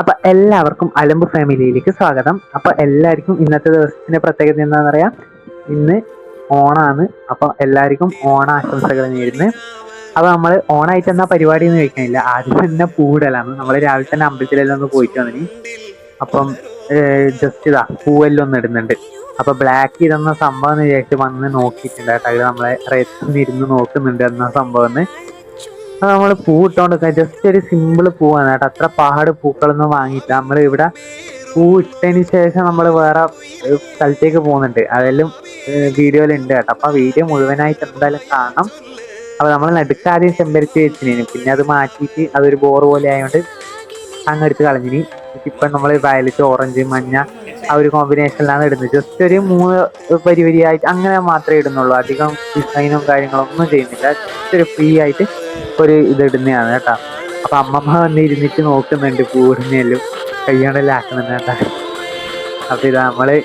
അപ്പൊ എല്ലാവർക്കും അലമ്പ് ഫാമിലിയിലേക്ക് സ്വാഗതം. അപ്പൊ എല്ലാവർക്കും ഇന്നത്തെ ദിവസത്തിന്റെ പ്രത്യേകത എന്താണെന്ന് അറിയാം. ഇന്ന് ഓണാണ്. അപ്പൊ എല്ലാവർക്കും ഓണാശംസകൾ നേരുന്നു. അപ്പൊ നമ്മള് ഓണായിട്ട് എന്നാ പരിപാടി എന്ന് ചോദിക്കാനില്ല, ആദ്യം തന്നെ പൂവിടലാണ്. നമ്മള് രാവിലെ തന്നെ അമ്പലത്തിലെല്ലാം ഒന്ന് പോയിട്ട് വന്നിന്. അപ്പം ജസ്റ്റ് ഇതാ പൂവെല്ലാം ഒന്ന് ഇടുന്നുണ്ട്. അപ്പൊ ബ്ലാക്ക് ഇടുന്ന സംഭവം എന്ന് വിചാരിച്ച് വന്ന് നോക്കിയിട്ടുണ്ട് കേട്ടോ. ഇത് നമ്മളെ റേറ്റ് ഇരുന്ന് നോക്കുന്നുണ്ട് എന്നാ സംഭവം എന്ന്. അത് നമ്മള് പൂ ഇട്ടോണ്ടിരിക്കുക. ജസ്റ്റ് ഒരു സിമ്പിൾ പൂവാണ് കേട്ടോ. അത്ര പാട് പൂക്കളൊന്നും വാങ്ങിയില്ല. നമ്മൾ ഇവിടെ പൂ ഇട്ടതിന് ശേഷം നമ്മൾ വേറെ സ്ഥലത്തേക്ക് പോകുന്നുണ്ട്. അതെല്ലാം വീഡിയോയിലുണ്ട് കേട്ടോ. അപ്പൊ വീഡിയോ മുഴുവനായിട്ട് എന്തായാലും കാണണം. അപ്പൊ നമ്മൾ നടുക്കാദ്യം ചെമ്പരത്തി വെച്ചിന്, പിന്നെ അത് മാറ്റിയിട്ട് അതൊരു ബോർ പോലെ ആയതുകൊണ്ട് അങ്ങെടുത്ത് കളഞ്ഞിന്. ഇപ്പം നമ്മൾ വയലറ്റ്, ഓറഞ്ച്, മഞ്ഞ ആ ഒരു കോമ്പിനേഷനിലാണ് ഇടുന്നത്. ജസ്റ്റ് ഒരു 3 വരിയായിട്ട് അങ്ങനെ മാത്രമേ ഇടുന്നുള്ളൂ. അധികം ഡിസൈനും കാര്യങ്ങളും ഒന്നും ചെയ്യുന്നില്ല. ജസ്റ്റ് ഒരു ഫ്രീ ആയിട്ട് ഒരു ഇത് ഇടുന്നതാണ് കേട്ടാ. അപ്പൊ അമ്മമ്മ വന്ന് ഇരുന്നിട്ട് നോക്കുന്നുണ്ട് പൂവിടുന്നതെല്ലാം കയ്യോണ്ടെല്ലാം ആക്കുന്നുണ്ട് കേട്ടാ. അപ്പൊ ഇത് നമ്മള്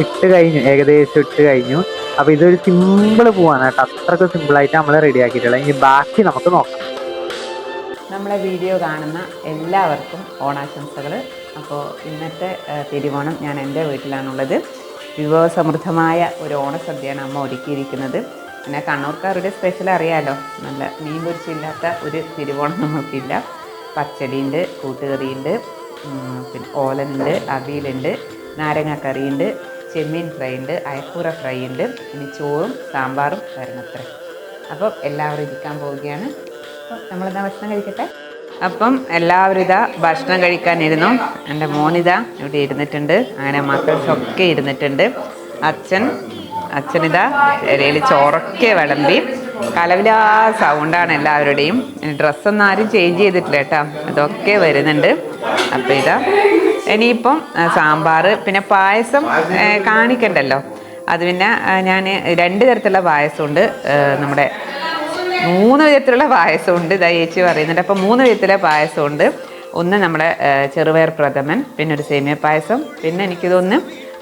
ഇട്ട് കഴിഞ്ഞു, ഏകദേശം ഇട്ട് കഴിഞ്ഞു. അപ്പൊ ഇതൊരു സിമ്പിൾ പൂവാണ് കേട്ടോ. അത്രക്ക് സിമ്പിൾ ആയിട്ട് നമ്മൾ റെഡി ആക്കിയിട്ടുള്ളത്. ഇനി ബാക്കി നമുക്ക് നോക്കാം. നമ്മളെ വീഡിയോ കാണുന്ന എല്ലാവർക്കും ഓണാശംസകൾ. അപ്പോൾ ഇന്നത്തെ തിരുവോണം ഞാൻ എൻ്റെ വീട്ടിലാണുള്ളത്. വിഭവസമൃദ്ധമായ ഒരു ഓണസദ്യയാണ് അമ്മ ഒരുക്കിയിരിക്കുന്നത്. പിന്നെ കണ്ണൂർക്കാരുടെ സ്പെഷ്യൽ അറിയാലോ, നല്ല മീൻ പൊരിച്ചില്ലാത്ത ഒരു തിരുവോണം നമ്മൾക്കില്ല. പച്ചടിയുണ്ട്, കൂട്ടുകറിയുണ്ട്, പിന്നെ ഓലനുണ്ട്, അവിയലുണ്ട്, നാരങ്ങാക്കറിയുണ്ട്, ചെമ്മീൻ ഫ്രൈ ഉണ്ട്, അയക്കൂറ ഫ്രൈ ഉണ്ട്, ഇനി ചോറും സാമ്പാറും വരണത്ര. അപ്പം എല്ലാവരും ഇരിക്കാൻ പോവുകയാണ്. അപ്പം നമ്മളെന്താ ഭക്ഷണം കഴിക്കട്ടെ. അപ്പം എല്ലാവരും ഇതാ ഭക്ഷണം കഴിക്കാനിരുന്നു. എൻ്റെ മോനിതാ ഇവിടെ ഇരുന്നിട്ടുണ്ട്. അങ്ങനെ മക്കൾസൊക്കെ ഇരുന്നിട്ടുണ്ട്. അച്ഛനിതാ ഇലയിൽ ചോറൊക്കെ വിളമ്പി. കലവിലാ സൗണ്ടാണ് എല്ലാവരുടെയും. ഡ്രസ്സൊന്നും ആരും ചേഞ്ച് ചെയ്തിട്ടില്ല കേട്ടോ, അതൊക്കെ വരുന്നുണ്ട്. അപ്പം ഇതാ ഇനിയിപ്പം സാമ്പാർ, പിന്നെ പായസം കാണിക്കണ്ടല്ലോ. അത് പിന്നെ ഞാൻ 2 തരത്തിലുള്ള പായസമുണ്ട്. നമ്മുടെ 3 വിധത്തിലുള്ള പായസമുണ്ട്. ഇതാ ചേച്ചി പറയുന്നുണ്ട്. അപ്പം 3 വിധത്തിലെ പായസമുണ്ട്. ഒന്ന് നമ്മുടെ ചെറുപയർ പ്രഥമൻ, പിന്നെ ഒരു സേമിയ പായസം, പിന്നെ എനിക്കിതൊന്ന്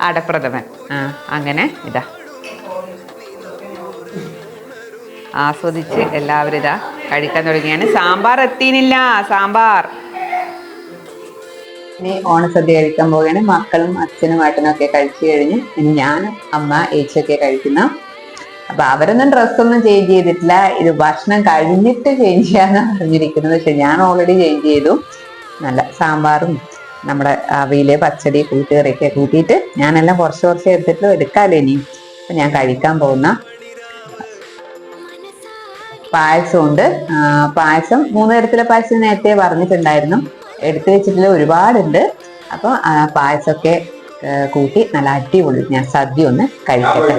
അടപ്രഥമൻ. അങ്ങനെ ഇതാ ആസ്വദിച്ച് എല്ലാവരും ഇതാ കഴിക്കാൻ തുടങ്ങിയാണ്. സാമ്പാർ എത്തിയില്ല, സാമ്പാർ. ഇനി ഓണസദ്യ കഴിക്കാൻ പോവുകയാണ്. മക്കളും അച്ഛനും ഏട്ടനൊക്കെ കഴിച്ചു കഴിഞ്ഞ് ഇനി ഞാനും അമ്മ ഏച്ചിയൊക്കെ കഴിക്കുന്ന. അപ്പൊ അവരൊന്നും ഡ്രസ്സൊന്നും ചേഞ്ച് ചെയ്തിട്ടില്ല. ഇത് ഭക്ഷണം കഴിഞ്ഞിട്ട് ചേഞ്ച് ചെയ്യാന്നാണ് പറഞ്ഞിരിക്കുന്നത്. പക്ഷെ ഞാൻ ഓൾറെഡി ചേഞ്ച് ചെയ്തു. നല്ല സാമ്പാറും നമ്മുടെ അവിയല്, പച്ചടി, കൂട്ടുകറിയൊക്കെ കൂട്ടിയിട്ട് ഞാനെല്ലാം കുറച്ച് എടുത്തിട്ട് എടുക്കാമല്ലോ ഇനി. അപ്പൊ ഞാൻ കഴിക്കാൻ പോകുന്ന പായസമുണ്ട്. പായസം 3 തരത്തിലെ പായസം നേരത്തെ പറഞ്ഞിട്ടുണ്ടായിരുന്നു. എടുത്തു വെച്ചിട്ടുള്ള ഒരുപാടുണ്ട്. അപ്പൊ പായസമൊക്കെ കൂട്ടി നല്ല അടിപൊളി ഞാൻ സദ്യ ഒന്ന് കഴിക്കട്ടെ.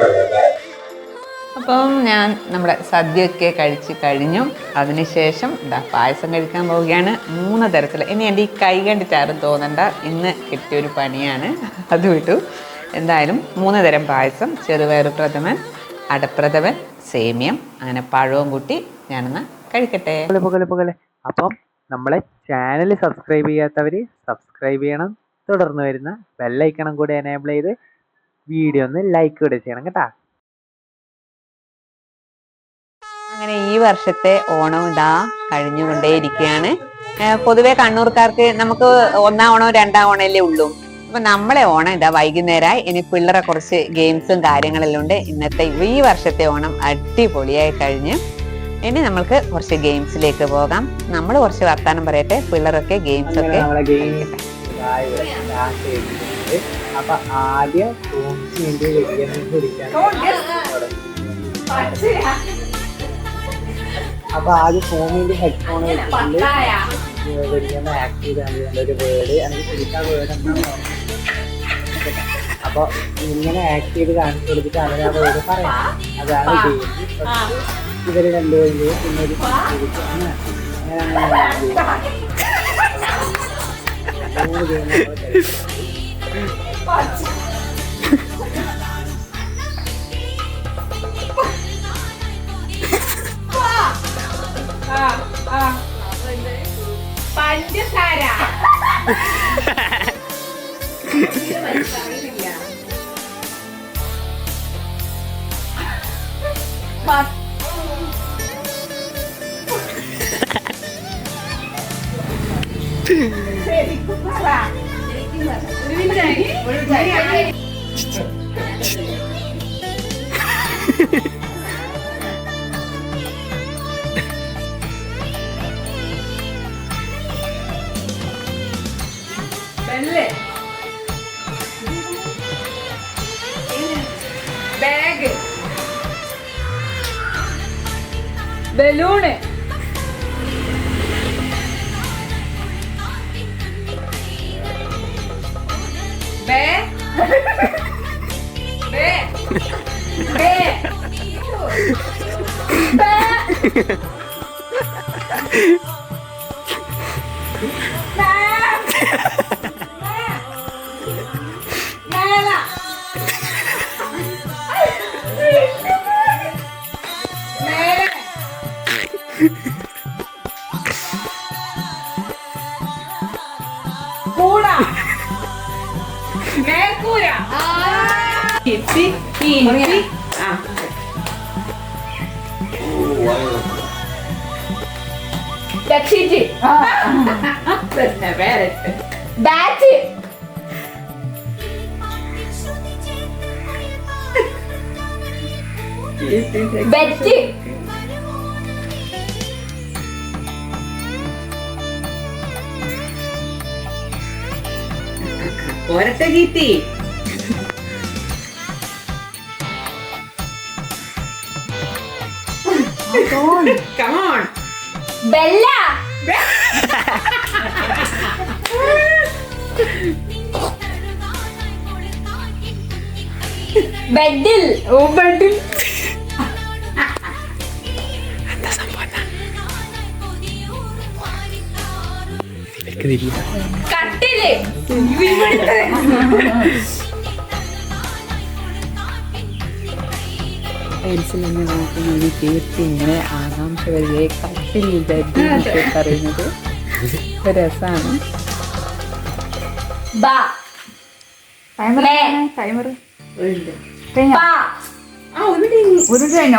അപ്പം ഞാൻ നമ്മുടെ സദ്യയൊക്കെ കഴിച്ച് കഴിഞ്ഞു. അതിനുശേഷം എന്താ പായസം കഴിക്കാൻ പോവുകയാണ്. 3 തരത്തിൽ. ഇനി എൻ്റെ ഈ കൈ കണ്ടിട്ടാരും തോന്നണ്ട, ഇന്ന് കിട്ടിയൊരു പണിയാണ്. അത് വിട്ടു. എന്തായാലും 3 തരം പായസം: ചെറുപയർ പ്രഥമൻ, അടപ്രഥമൻ, സേമിയം. അങ്ങനെ പഴവും കൂട്ടി ഞാനൊന്ന് കഴിക്കട്ടെ. അപ്പം നമ്മളെ ചാനൽ സബ്സ്ക്രൈബ് ചെയ്യാത്തവര് സബ്സ്ക്രൈബ് ചെയ്യണം. തുടർന്ന് വരുന്ന ബെല്ലൈക്കണം കൂടി എനേബിൾ ചെയ്ത് വീഡിയോ ഒന്ന് ലൈക്ക് കൂടെ ചെയ്യണം കേട്ടാ. അങ്ങനെ ഈ വർഷത്തെ ഓണം ഇതാ കഴിഞ്ഞുകൊണ്ടേയിരിക്കുകയാണ്. പൊതുവെ കണ്ണൂർക്കാർക്ക് നമുക്ക് 1-ാം ഓണവും 2-ാം ഓണമല്ലേ ഉള്ളൂ. അപ്പൊ നമ്മളെ ഓണം ഇതാ വൈകുന്നേരമായി. ഇനി പിള്ളേരെ കുറച്ച് ഗെയിംസും കാര്യങ്ങളെല്ലാം ഉണ്ട്. ഇന്നത്തെ ഈ വർഷത്തെ ഓണം അടിപൊളിയായി കഴിഞ്ഞ്. ഇനി നമ്മൾക്ക് കുറച്ച് ഗെയിംസിലേക്ക് പോകാം. നമ്മൾ കുറച്ച് വർത്താനം പറയട്ടെ, പിള്ളേരൊക്കെ ഗെയിംസ് ഒക്കെ. അപ്പൊ ആദ്യം ഫോമിന്റെ ഹെഡ്ഫോൺ വെച്ചിട്ടുണ്ട്. ആക്റ്റീവ് ഒരു വേർഡ് എനിക്ക് പിടിക്കാൻ വേർഡ്. അപ്പൊ ഇങ്ങനെ ആക്ട് ചെയ്ത് കാണിച്ചു കൊടുത്തിട്ട് അവരാ വേർഡ് പറയാം. അതാണ് ഗെയിം. ഇവര് രണ്ടുപേരും പിന്നെ ഒരു പഞ്ചസാര ബാഗ്, ബലൂണ്, കൂട, മേൽക്കൂര, രക്ഷിച്ച്, ബാറ്റ്, ബെറ്റ്, ഒരട്ടെ കീർത്തി, come on, ബെല്ല, ബെഡിൽ, ഓ ബെഡിൽ, എന്താ സംഭവം, കട്ടില്, പെൻസിലെന്നെ നോക്കുന്ന കീർത്തി ഇങ്ങനെ ആകാംക്ഷ വരികയെ കട്ടിൽ ബെഡ് പറയുന്നത് രസമാണ്.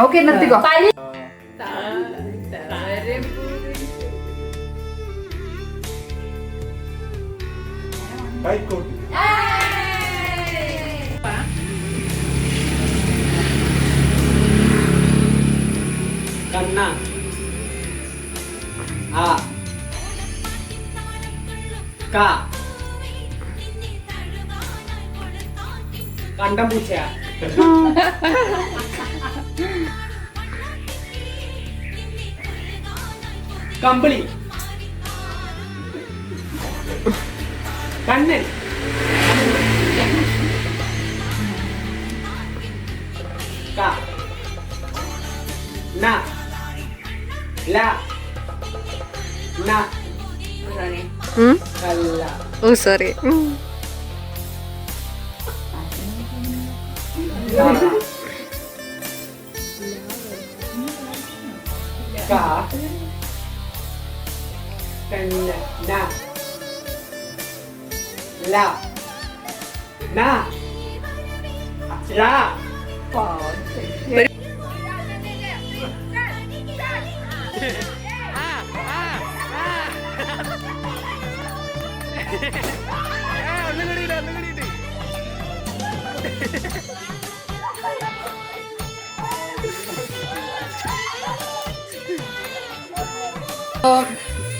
ഓക്കെ നിർത്തിക്കോ. കണ്ണ, ആ, ക, കണ്ടം പൂച്ച, കമ്പിളി, കണ്ണൻ, ക, ന, ല, ന, കല്ല, ഓ സോറി. ക, കന്ന, ന, ല, ന, ല.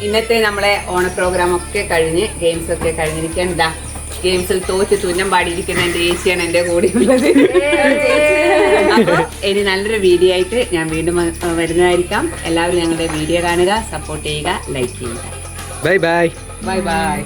ഇന്നത്തെ നമ്മളെ ഓണ പ്രോഗ്രാം ഒക്കെ കഴിഞ്ഞ് ഗെയിംസ് ഒക്കെ കഴിഞ്ഞിരിക്കാൻ ഇതാ ഗെയിംസിൽ തോറ്റ് തുന്നം പാടിയിരിക്കുന്ന എൻ്റെ ചേച്ചിയാണ് എൻ്റെ കൂടെ ഉള്ളത്. അപ്പോൾ ഇനി നല്ലൊരു വീഡിയോ ആയിട്ട് ഞാൻ വീണ്ടും വരുന്നതായിരിക്കാം. എല്ലാവരും ഞങ്ങളുടെ വീഡിയോ കാണുക, സപ്പോർട്ട് ചെയ്യുക, ലൈക്ക് ചെയ്യുക. Bye bye. Bye bye.